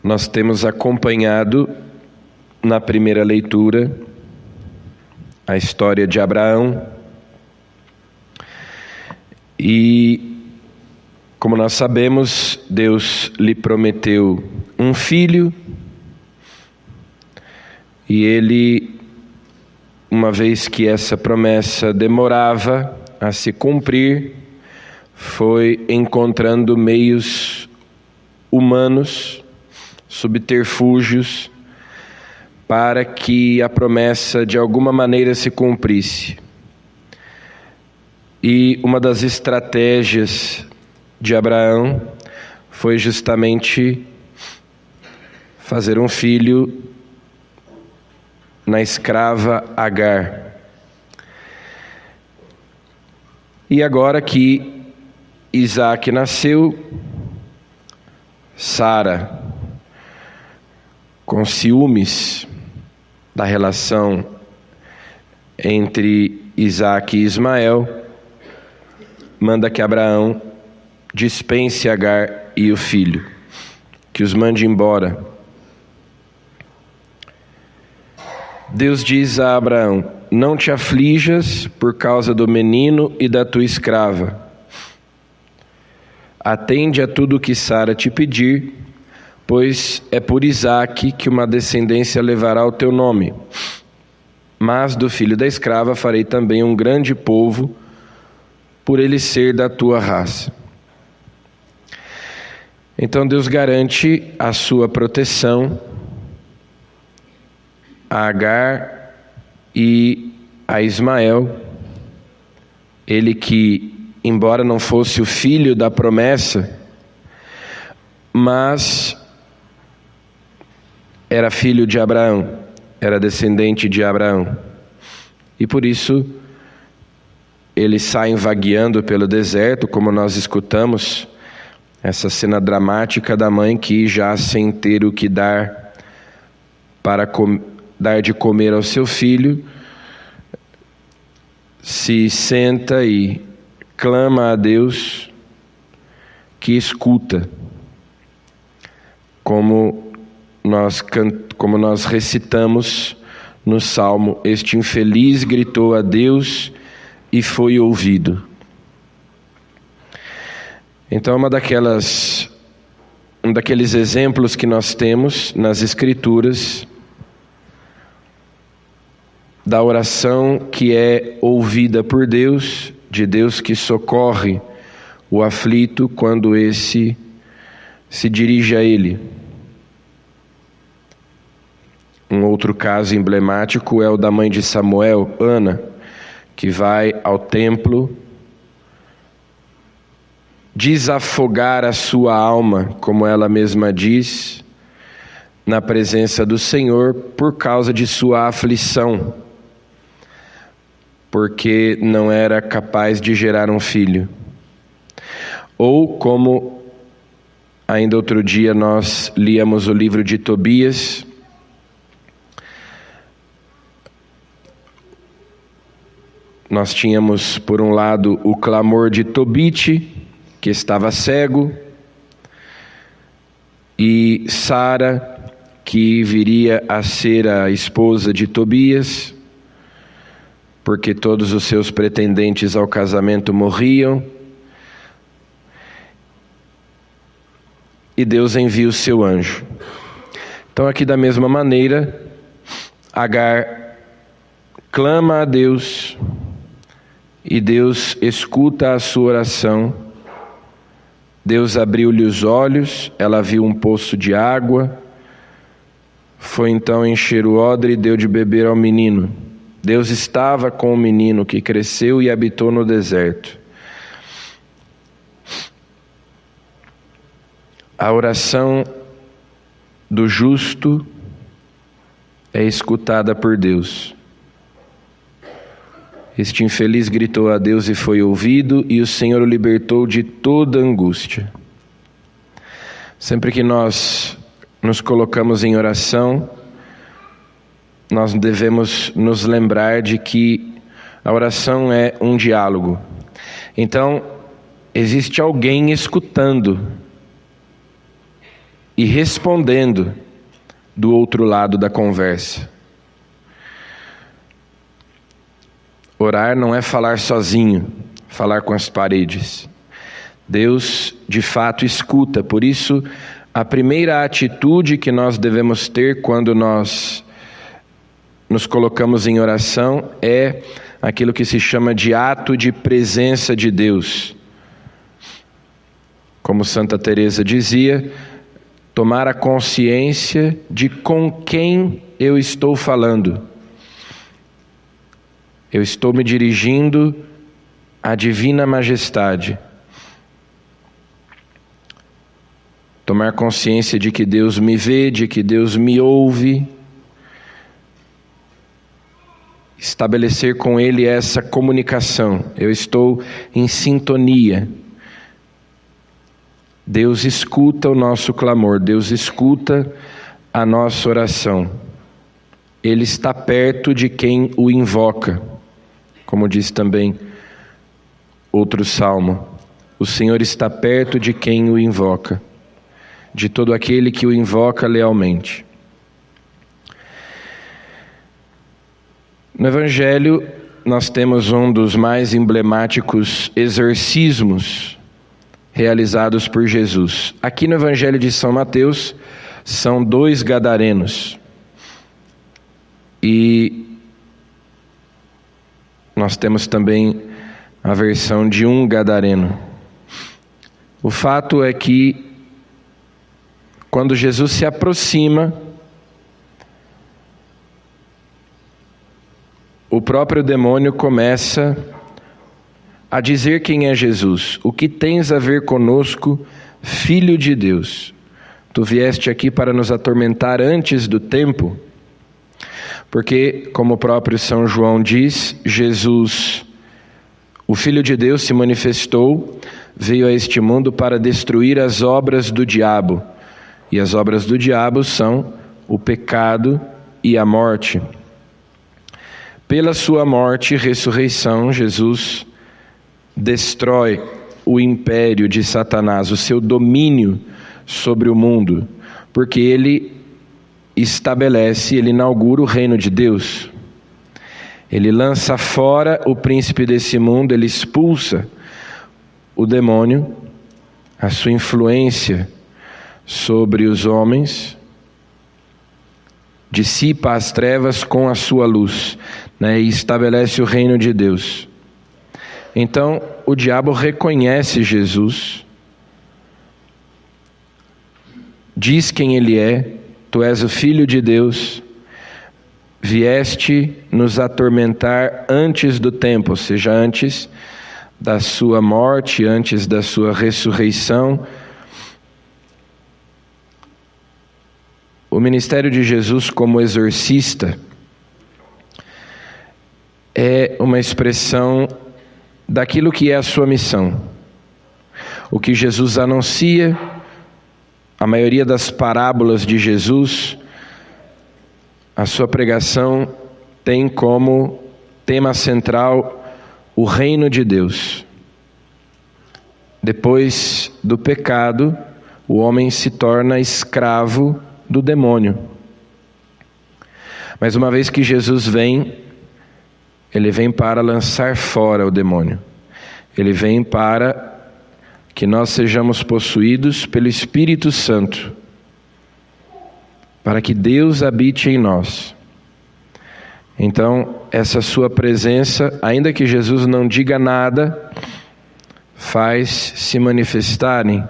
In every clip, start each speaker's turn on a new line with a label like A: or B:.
A: Nós temos acompanhado na primeira leitura a história de Abraão e, como nós sabemos, Deus lhe prometeu um filho e ele, uma vez que essa promessa demorava a se cumprir, foi encontrando meios humanos, subterfúgios, para que a promessa de alguma maneira se cumprisse. E uma das estratégias de Abraão foi justamente fazer um filho na escrava Agar. E agora que Isaac nasceu, Sara, com ciúmes da relação entre Isaac e Ismael, manda que Abraão dispense Agar e o filho, que os mande embora. Deus diz a Abraão: não te aflijas por causa do menino e da tua escrava. Atende a tudo o que Sara te pedir, pois é por Isaque que uma descendência levará o teu nome. Mas do filho da escrava farei também um grande povo, por ele ser da tua raça. Então Deus garante a sua proteção a Agar e a Ismael, ele que, embora não fosse o filho da promessa, mas era filho de Abraão, era descendente de Abraão. E por isso eles saem vagueando pelo deserto, como nós escutamos, essa cena dramática da mãe que, já sem ter o que dar para dar de comer ao seu filho, se senta e clama a Deus, que escuta, como nós recitamos no Salmo: este infeliz gritou a Deus e foi ouvido. Então, um daqueles exemplos que nós temos nas Escrituras da oração que é ouvida por Deus, de Deus que socorre o aflito quando esse se dirige a Ele. Um outro caso emblemático é o da mãe de Samuel, Ana, que vai ao templo desafogar a sua alma, como ela mesma diz, na presença do Senhor por causa de sua aflição, porque não era capaz de gerar um filho. Ou como ainda outro dia nós líamos o livro de Tobias, nós tínhamos por um lado o clamor de Tobite, que estava cego, e Sara, que viria a ser a esposa de Tobias, porque todos os seus pretendentes ao casamento morriam, e Deus envia o seu anjo. Então aqui da mesma maneira, Agar clama a Deus, e Deus escuta a sua oração. Deus abriu-lhe os olhos, ela viu um poço de água, foi então encher o odre e deu de beber ao menino. Deus estava com o menino que cresceu e habitou no deserto. A oração do justo é escutada por Deus. Este infeliz gritou a Deus e foi ouvido, e o Senhor o libertou de toda angústia. Sempre que nós nos colocamos em oração, nós devemos nos lembrar de que a oração é um diálogo. Então, existe alguém escutando. e respondendo do outro lado da conversa. Orar não é falar sozinho, falar com as paredes. Deus, de fato, escuta. Por isso, a primeira atitude que nós devemos ter quando nós nos colocamos em oração é aquilo que se chama de ato de presença de Deus. Como Santa Teresa dizia, tomar a consciência de com quem eu estou falando. Eu estou me dirigindo à Divina Majestade. Tomar consciência de que Deus me vê, de que Deus me ouve. Estabelecer com Ele essa comunicação. Eu estou em sintonia. Deus escuta o nosso clamor, Deus escuta a nossa oração. Ele está perto de quem o invoca. Como diz também outro salmo, o Senhor está perto de quem o invoca, de todo aquele que o invoca lealmente. No Evangelho, nós temos um dos mais emblemáticos exorcismos realizados por Jesus. Aqui no Evangelho de São Mateus, são 2 gadarenos. E nós temos também a versão de 1 gadareno. O fato é que, quando Jesus se aproxima, o próprio demônio começa a dizer quem é Jesus. O que tens a ver conosco, Filho de Deus? Tu vieste aqui para nos atormentar antes do tempo? Porque, como o próprio São João diz, Jesus, o Filho de Deus, se manifestou, veio a este mundo para destruir as obras do diabo. E as obras do diabo são o pecado e a morte. Pela sua morte e ressurreição, Jesus destrói o império de Satanás, o seu domínio sobre o mundo, porque ele estabelece, ele inaugura o reino de Deus. Ele lança fora o príncipe desse mundo, ele expulsa o demônio, a sua influência sobre os homens, dissipa as trevas com a sua luz, e estabelece o reino de Deus. Então, o diabo reconhece Jesus, diz quem ele é: tu és o Filho de Deus, vieste nos atormentar antes do tempo, ou seja, antes da sua morte, antes da sua ressurreição. O ministério de Jesus como exorcista é uma expressão daquilo que é a sua missão. O que Jesus anuncia, a maioria das parábolas de Jesus, a sua pregação tem como tema central o reino de Deus. Depois do pecado, o homem se torna escravo do demônio. Mas uma vez que Jesus vem, ele vem para lançar fora o demônio. Ele vem para que nós sejamos possuídos pelo Espírito Santo, para que Deus habite em nós. Então, essa sua presença, ainda que Jesus não diga nada, faz se manifestarem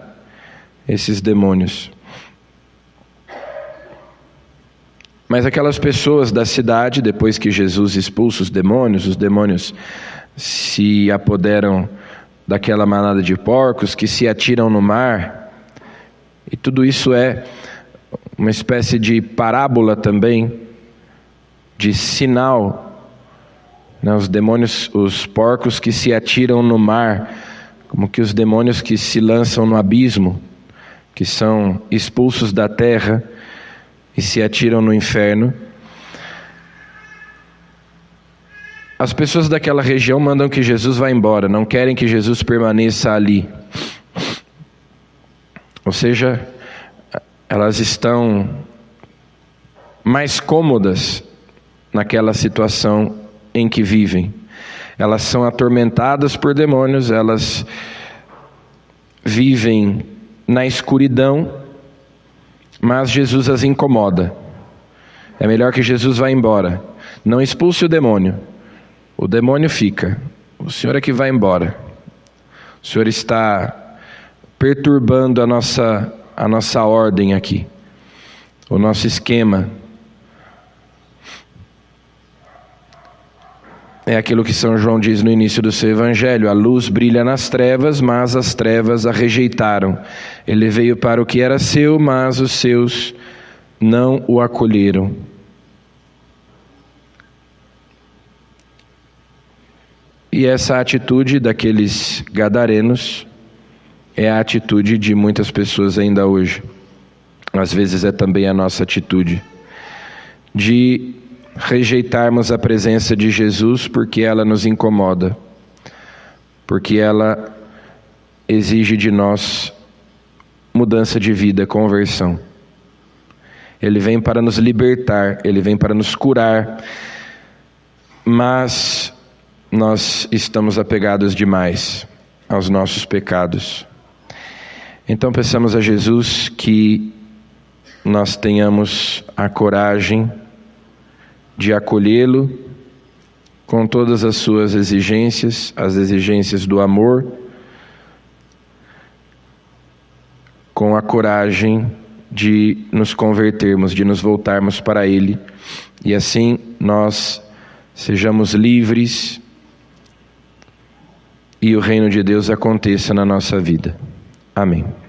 A: esses demônios. Mas aquelas pessoas da cidade, depois que Jesus expulsa os demônios se apoderam daquela manada de porcos que se atiram no mar. E tudo isso é uma espécie de parábola também, de sinal. Os demônios, os porcos que se atiram no mar, como que os demônios que se lançam no abismo, que são expulsos da terra e se atiram no inferno. As pessoas daquela região mandam que Jesus vá embora, não querem que Jesus permaneça ali. Ou seja, elas estão mais cômodas naquela situação em que vivem. Elas são atormentadas por demônios, elas vivem na escuridão, mas Jesus as incomoda. É melhor que Jesus vá embora. Não expulse o demônio fica. O Senhor é que vai embora. O Senhor está perturbando a nossa ordem aqui, o nosso esquema. É aquilo que São João diz no início do seu evangelho: a luz brilha nas trevas, mas as trevas a rejeitaram. Ele veio para o que era seu, mas os seus não o acolheram. E essa atitude daqueles gadarenos é a atitude de muitas pessoas ainda hoje. Às vezes é também a nossa atitude de rejeitarmos a presença de Jesus porque ela nos incomoda, porque ela exige de nós mudança de vida, conversão. Ele vem para nos libertar, Ele vem para nos curar, mas nós estamos apegados demais aos nossos pecados. Então peçamos a Jesus que nós tenhamos a coragem de acolhê-lo com todas as suas exigências, as exigências do amor, com a coragem de nos convertermos, de nos voltarmos para Ele, e assim nós sejamos livres e o reino de Deus aconteça na nossa vida. Amém.